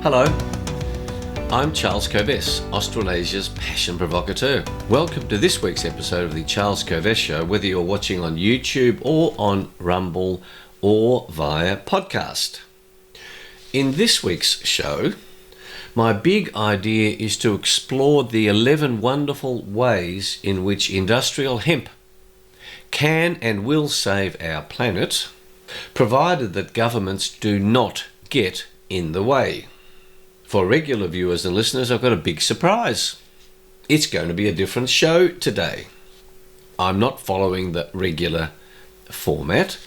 Hello, I'm Charles Kovess, Australasia's passion provocateur. Welcome to this week's episode of the Charles Kovess Show, whether you're watching on YouTube or on Rumble or via podcast. In this week's show, my big idea is to explore the 11 wonderful ways in which industrial hemp can and will save our planet, provided that governments do not get in the way. For regular viewers and listeners, I've got a big surprise. It's going to be a different show today. I'm not following the regular format.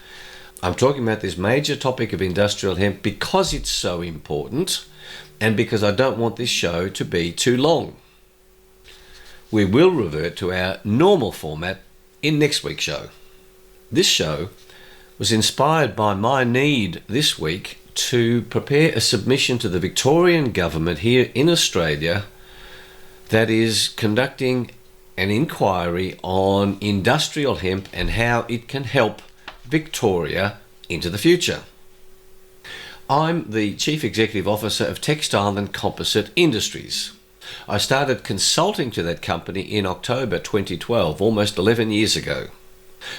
I'm talking about this major topic of industrial hemp because it's so important and because I don't want this show to be too long. We will revert to our normal format in next week's show. This show was inspired by my need this week to prepare a submission to the Victorian Government here in Australia that is conducting an inquiry on industrial hemp and how it can help Victoria into the future. I'm the Chief Executive Officer of Textile and Composite Industries. I started consulting to that company in October 2012, almost 11 years ago.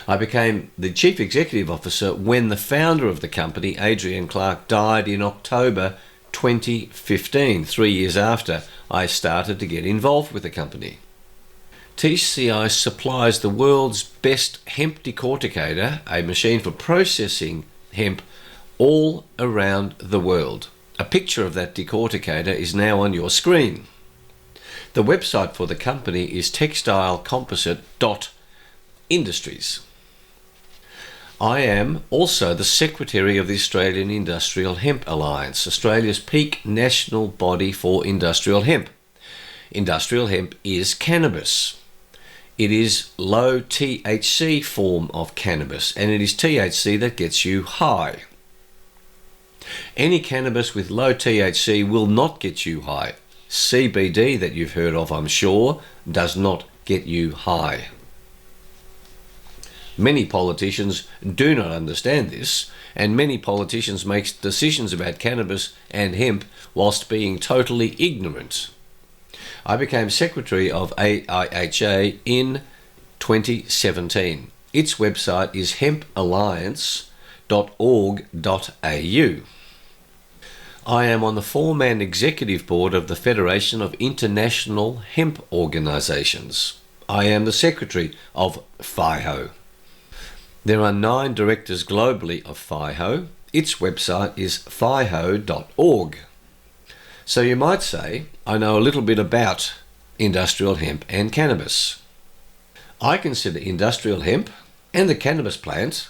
I became the Chief Executive Officer when the founder of the company, Adrian Clarke, died in October 2015, 3 years after I started to get involved with the company. TCI supplies the world's best hemp decorticator, a machine for processing hemp, all around the world. A picture of that decorticator is now on your screen. The website for the company is textilecomposite.industries. I am also the Secretary of the Australian Industrial Hemp Alliance, Australia's peak national body for industrial hemp. Industrial hemp is cannabis. It is low-THC form of cannabis, and it is THC that gets you high. Any cannabis with low THC will not get you high. CBD, that you've heard of, I'm sure, does not get you high. Many politicians do not understand this, and many politicians make decisions about cannabis and hemp whilst being totally ignorant. I became Secretary of AIHA in 2017. Its website is hempalliance.org.au. I am on the four-man executive board of the Federation of International Hemp Organisations. I am the Secretary of FIHO. There are 9 directors globally of FIHO. Its website is fiho.org. So you might say, I know a little bit about industrial hemp and cannabis. I consider industrial hemp and the cannabis plant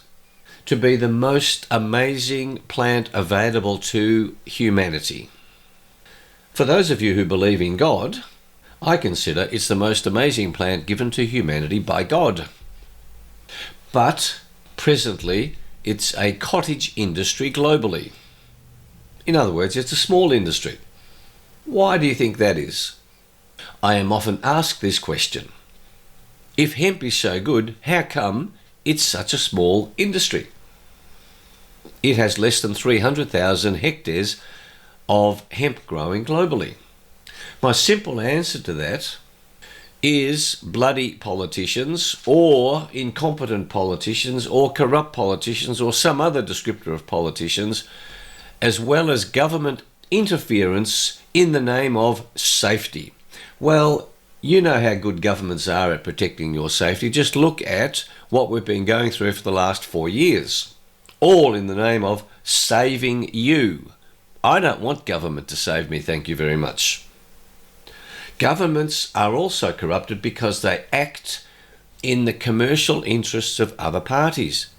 to be the most amazing plant available to humanity. For those of you who believe in God, I consider it's the most amazing plant given to humanity by God. But presently, it's a cottage industry globally. In other words, it's a small industry. Why do you think that is? I am often asked this question. If hemp is so good, how come it's such a small industry? It has less than 300,000 hectares of hemp growing globally. My simple answer to that is bloody politicians or incompetent politicians or corrupt politicians or some other descriptor of politicians, as well as government interference in the name of safety. Well, you know how good governments are at protecting your safety. Just look at what we've been going through for the last 4 years, all in the name of saving you. I don't want government to save me, thank you very much. Governments are also corrupted because they act in the commercial interests of other parties.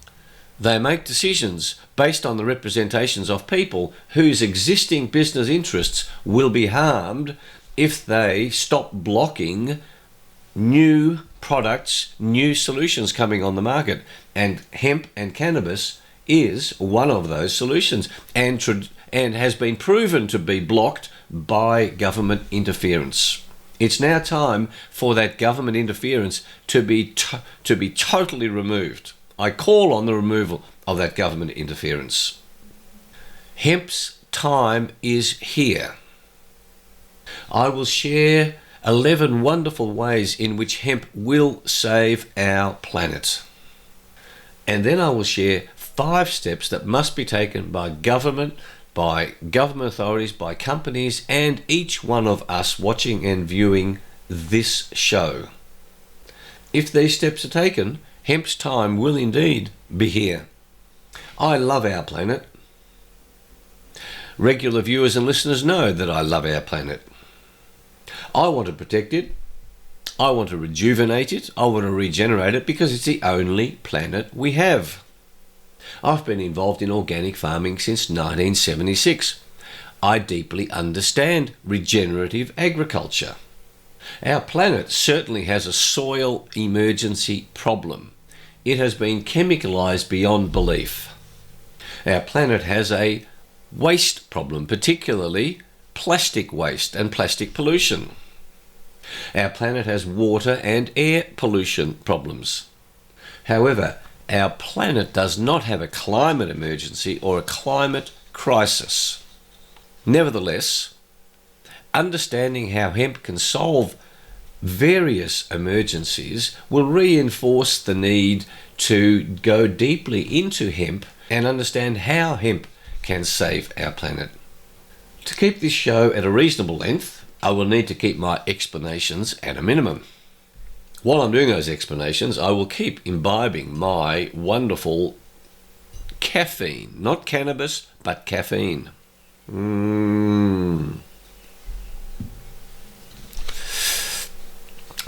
They make decisions based on the representations of people whose existing business interests will be harmed if they stop blocking new products, new solutions coming on the market. And hemp and cannabis is one of those solutions and has been proven to be blocked by government interference. It's now time for that government interference to be totally removed. I call on the removal of that government interference. Hemp's time is here. I will share 11 wonderful ways in which hemp will save our planet. And then I will share 5 steps that must be taken by government authorities, by companies, and each one of us watching and viewing this show. If these steps are taken, hemp's time will indeed be here. I love our planet. Regular viewers and listeners know that I love our planet. I want to protect it. I want to rejuvenate it. I want to regenerate it because it's the only planet we have. I've been involved in organic farming since 1976. I deeply understand regenerative agriculture. Our planet certainly has a soil emergency problem. It has been chemicalized beyond belief. Our planet has a waste problem, particularly plastic waste and plastic pollution. Our planet has water and air pollution problems. However, our planet does not have a climate emergency or a climate crisis. Nevertheless, understanding how hemp can solve various emergencies will reinforce the need to go deeply into hemp and understand how hemp can save our planet. To keep this show at a reasonable length, I will need to keep my explanations at a minimum. While I'm doing those explanations, I will keep imbibing my wonderful caffeine. Not cannabis, but caffeine.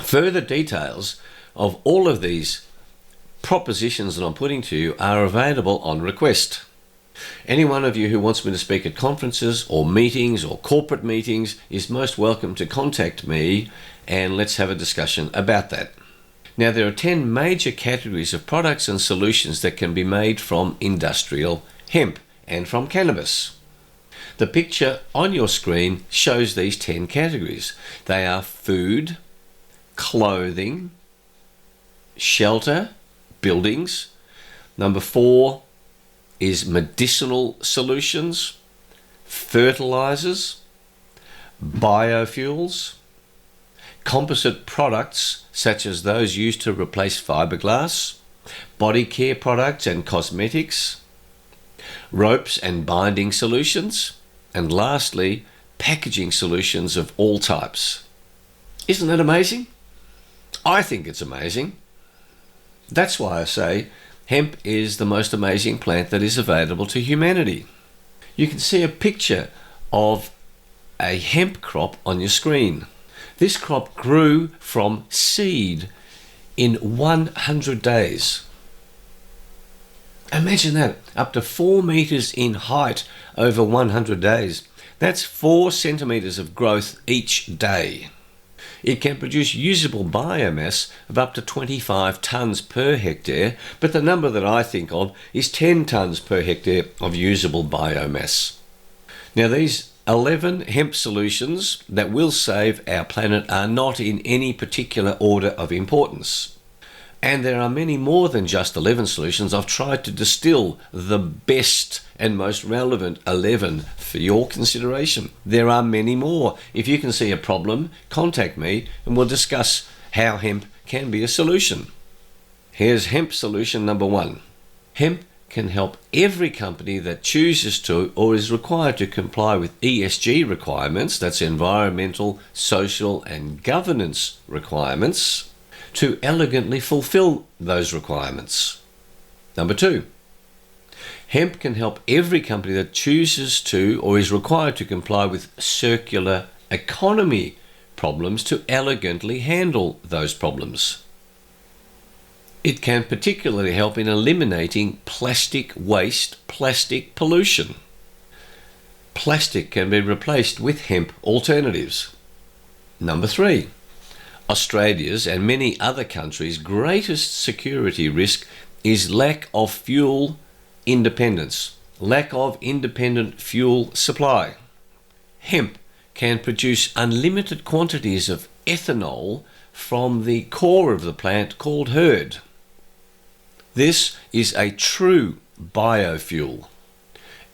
Further details of all of these propositions that I'm putting to you are available on request. Any one of you who wants me to speak at conferences or meetings or corporate meetings is most welcome to contact me, and let's have a discussion about that. Now, there are 10 major categories of products and solutions that can be made from industrial hemp and from cannabis. The picture on your screen shows these 10 categories. They are food, clothing, shelter, buildings. Number 4 is medicinal solutions, fertilizers, biofuels, composite products such as those used to replace fiberglass, body care products and cosmetics, ropes and binding solutions, and lastly, packaging solutions of all types. Isn't that amazing? I think it's amazing. That's why I say hemp is the most amazing plant that is available to humanity. You can see a picture of a hemp crop on your screen. This crop grew from seed in 100 days. Imagine that, up to 4 meters in height over 100 days. That's 4 centimeters of growth each day. It can produce usable biomass of up to 25 tonnes per hectare, but the number that I think of is 10 tonnes per hectare of usable biomass. Now, these 11 hemp solutions that will save our planet are not in any particular order of importance. And there are many more than just 11 solutions. I've tried to distill the best and most relevant 11 for your consideration. There are many more. If you can see a problem, contact me and we'll discuss how hemp can be a solution. Here's hemp solution number 1. Hemp can help every company that chooses to or is required to comply with ESG requirements, that's environmental, social and governance requirements, to elegantly fulfill those requirements. Number 2, hemp can help every company that chooses to or is required to comply with circular economy problems to elegantly handle those problems. It can particularly help in eliminating plastic waste, plastic pollution. Plastic can be replaced with hemp alternatives. Number 3, Australia's and many other countries' greatest security risk is lack of fuel independence, lack of independent fuel supply. Hemp can produce unlimited quantities of ethanol from the core of the plant called hurd. This is a true biofuel.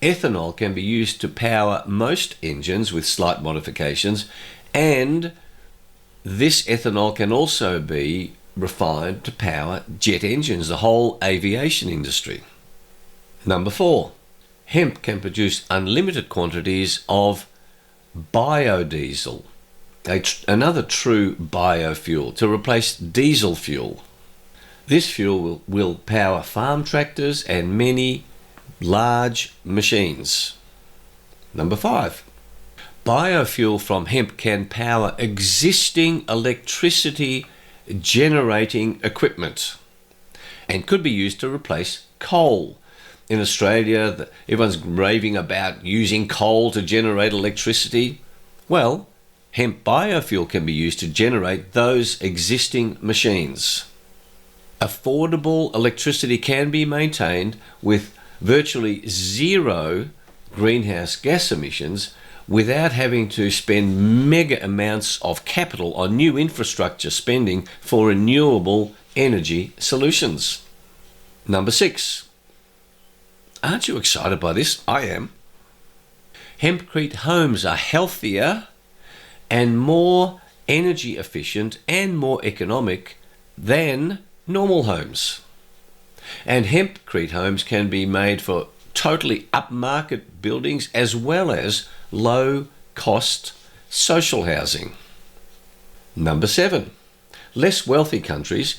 Ethanol can be used to power most engines with slight modifications, and this ethanol can also be refined to power jet engines, the whole aviation industry. Number 4, hemp can produce unlimited quantities of biodiesel, another true biofuel, to replace diesel fuel. This fuel will power farm tractors and many large machines. Number 5, biofuel from hemp can power existing electricity generating equipment and could be used to replace coal. In Australia, everyone's raving about using coal to generate electricity. Well, hemp biofuel can be used to generate those existing machines. Affordable electricity can be maintained with virtually zero greenhouse gas emissions without having to spend mega amounts of capital on new infrastructure spending for renewable energy solutions. Number 6. Aren't you excited by this? I am. Hempcrete homes are healthier and more energy efficient and more economic than normal homes. And hempcrete homes can be made for totally upmarket buildings as well as low-cost social housing. Number 7. Less wealthy countries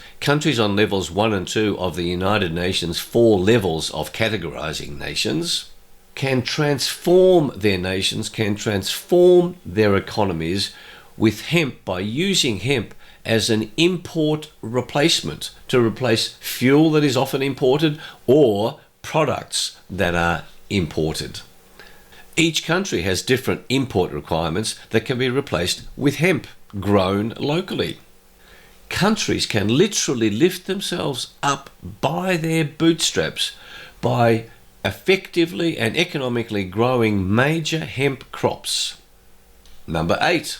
on levels 1 and 2 of the United Nations 4 levels of categorizing nations, can transform their nations, can transform their economies with hemp by using hemp as an import replacement to replace fuel that is often imported or products that are imported. Each country has different import requirements that can be replaced with hemp grown locally. Countries can literally lift themselves up by their bootstraps by effectively and economically growing major hemp crops. Number 8.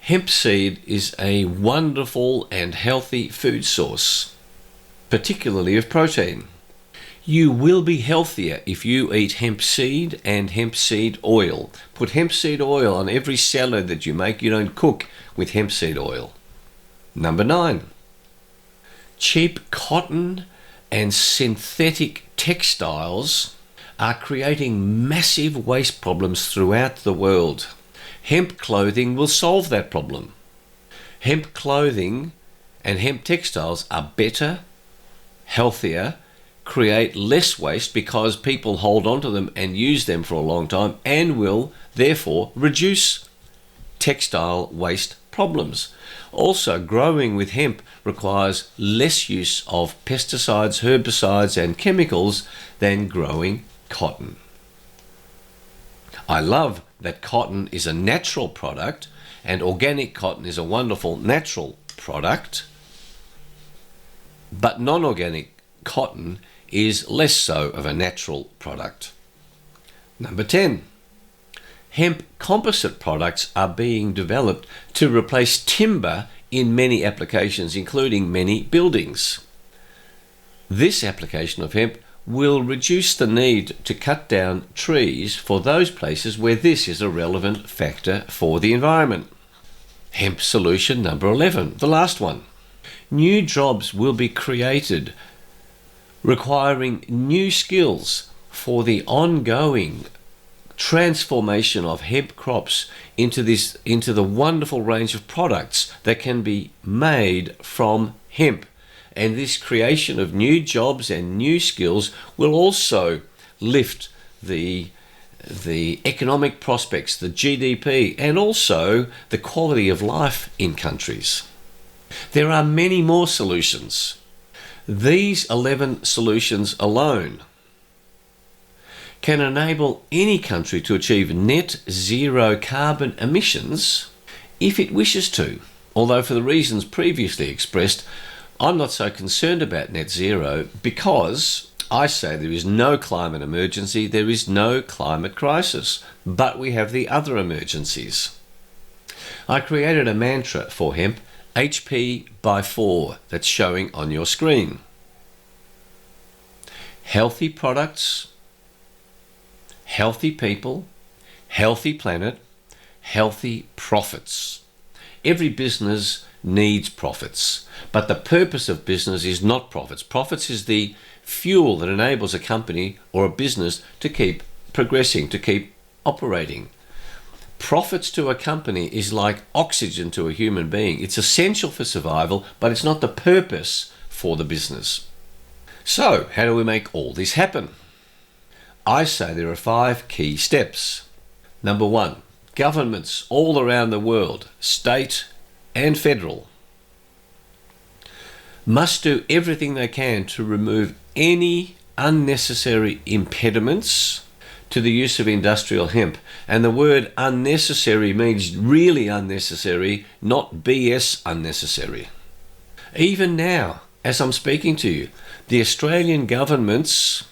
Hemp seed is a wonderful and healthy food source, particularly of protein. You will be healthier if you eat hemp seed and hemp seed oil. Put hemp seed oil on every salad that you make. You don't cook with hemp seed oil. Number 9. Cheap cotton and synthetic textiles are creating massive waste problems throughout the world. Hemp clothing will solve that problem. Hemp clothing and hemp textiles are better, healthier, create less waste because people hold on to them and use them for a long time, and will therefore reduce textile waste problems. Also, growing with hemp requires less use of pesticides, herbicides and chemicals than growing cotton. I love that cotton is a natural product, and organic cotton is a wonderful natural product, but non-organic cotton is less so of a natural product. Number 10. Hemp composite products are being developed to replace timber in many applications, including many buildings. This application of hemp will reduce the need to cut down trees for those places where this is a relevant factor for the environment. Hemp solution number 11, the last one. New jobs will be created requiring new skills for the ongoing transformation of hemp crops into the wonderful range of products that can be made from hemp. And this creation of new jobs and new skills will also lift the economic prospects, the GDP, and also the quality of life in countries. There are many more solutions. These 11 solutions alone can enable any country to achieve net zero carbon emissions if it wishes to. Although for the reasons previously expressed, I'm not so concerned about net zero, because I say there is no climate emergency, there is no climate crisis, but we have the other emergencies. I created a mantra for hemp, HP by 4, that's showing on your screen. Healthy products, healthy people, healthy planet, healthy profits. Every business needs profits, but the purpose of business is not profits. Profits is the fuel that enables a company or a business to keep progressing, to keep operating. Profits to a company is like oxygen to a human being. It's essential for survival, but it's not the purpose for the business. So, how do we make all this happen? I say there are 5 key steps. Number 1, governments all around the world, state and federal, must do everything they can to remove any unnecessary impediments to the use of industrial hemp. And the word unnecessary means really unnecessary, not BS unnecessary. Even now, as I'm speaking to you, the Australian government's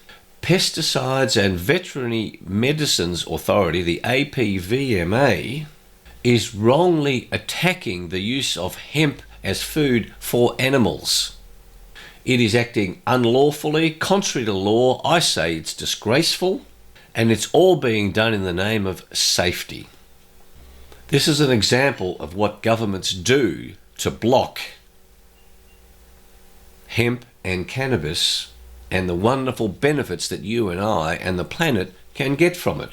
Pesticides and Veterinary Medicines Authority, the APVMA, is wrongly attacking the use of hemp as food for animals. It is acting unlawfully, contrary to law. I say it's disgraceful, and it's all being done in the name of safety. This is an example of what governments do to block hemp and cannabis and the wonderful benefits that you and I and the planet can get from it.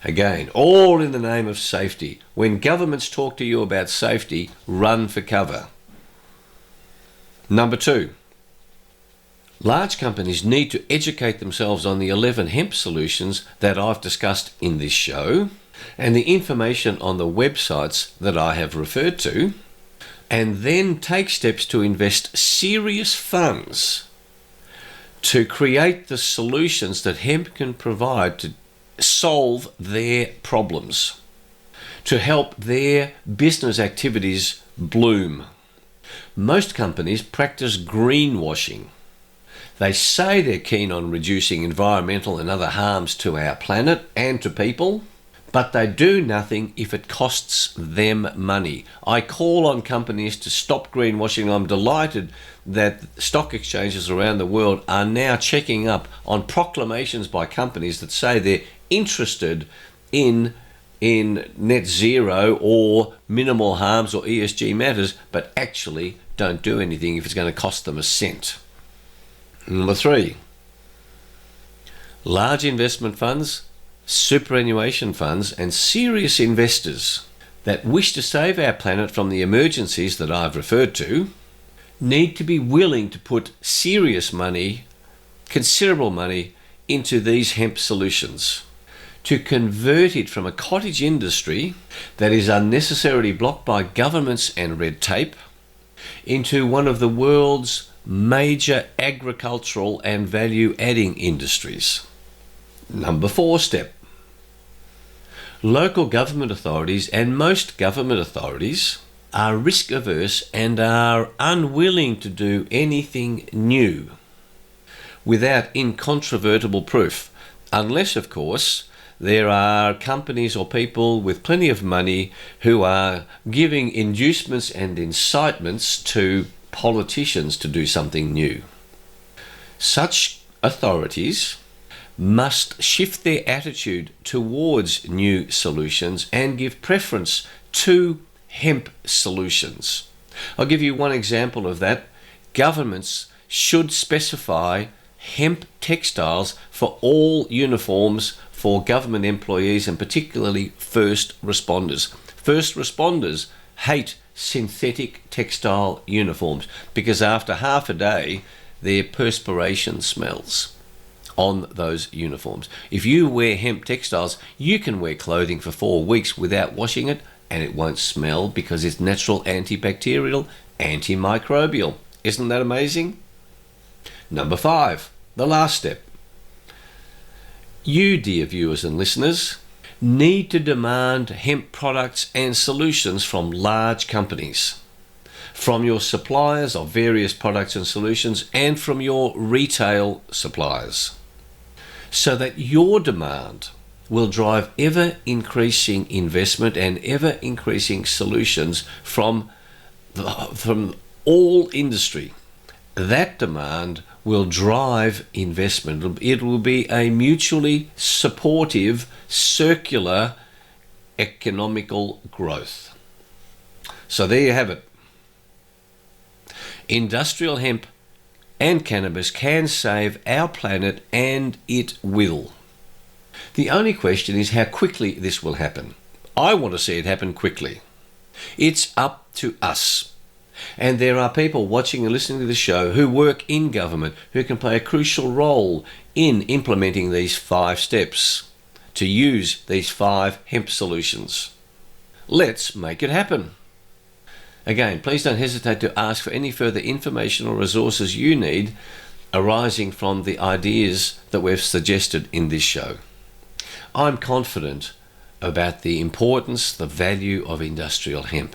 Again, all in the name of safety. When governments talk to you about safety, run for cover. Number 2, large companies need to educate themselves on the 11 hemp solutions that I've discussed in this show and the information on the websites that I have referred to, and then take steps to invest serious funds to create the solutions that hemp can provide to solve their problems, to help their business activities bloom. Most companies practice greenwashing. They say they're keen on reducing environmental and other harms to our planet and to people, but they do nothing if it costs them money. I call on companies to stop greenwashing. I'm delighted that stock exchanges around the world are now checking up on proclamations by companies that say they're interested in net zero or minimal harms or ESG matters, but actually don't do anything if it's going to cost them a cent. Number 3, large investment funds, superannuation funds, and serious investors that wish to save our planet from the emergencies that I've referred to need to be willing to put serious money, considerable money, into these hemp solutions to convert it from a cottage industry that is unnecessarily blocked by governments and red tape into one of the world's major agricultural and value-adding industries. Number 4 step. Local government authorities and most government authorities are risk averse and are unwilling to do anything new without incontrovertible proof, unless, of course, there are companies or people with plenty of money who are giving inducements and incitements to politicians to do something new. Such authorities must shift their attitude towards new solutions and give preference to hemp solutions. I'll give you one example of that. Governments should specify hemp textiles for all uniforms for government employees and particularly first responders. First responders hate synthetic textile uniforms because after half a day their perspiration smells on those uniforms. If you wear hemp textiles, you can wear clothing for 4 weeks without washing it and it won't smell because it's natural antibacterial, antimicrobial. Isn't that amazing? Number 5, the last step. You, dear viewers and listeners, need to demand hemp products and solutions from large companies, from your suppliers of various products and solutions, and from your retail suppliers, so that your demand will drive ever-increasing investment and ever-increasing solutions from all industry. That demand will drive investment. It will be a mutually supportive, circular economical growth. So there you have it. Industrial hemp and cannabis can save our planet, and it will. The only question is how quickly this will happen. I want to see it happen quickly. It's up to us. And there are people watching and listening to the show who work in government who can play a crucial role in implementing these 5 steps to use these 5 hemp solutions. Let's make it happen. Again, please don't hesitate to ask for any further information or resources you need arising from the ideas that we've suggested in this show. I'm confident about the importance, the value of industrial hemp.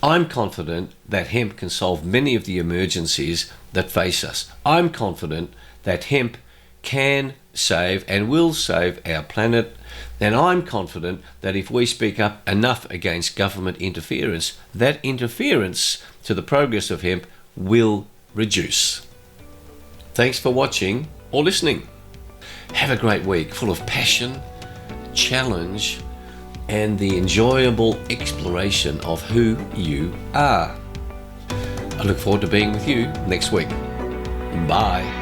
I'm confident that hemp can solve many of the emergencies that face us. I'm confident that hemp can save and will save our planet. And I'm confident that if we speak up enough against government interference, that interference to the progress of hemp will reduce. Thanks for watching or listening. Have a great week full of passion, challenge, and the enjoyable exploration of who you are. I look forward to being with you next week. Bye.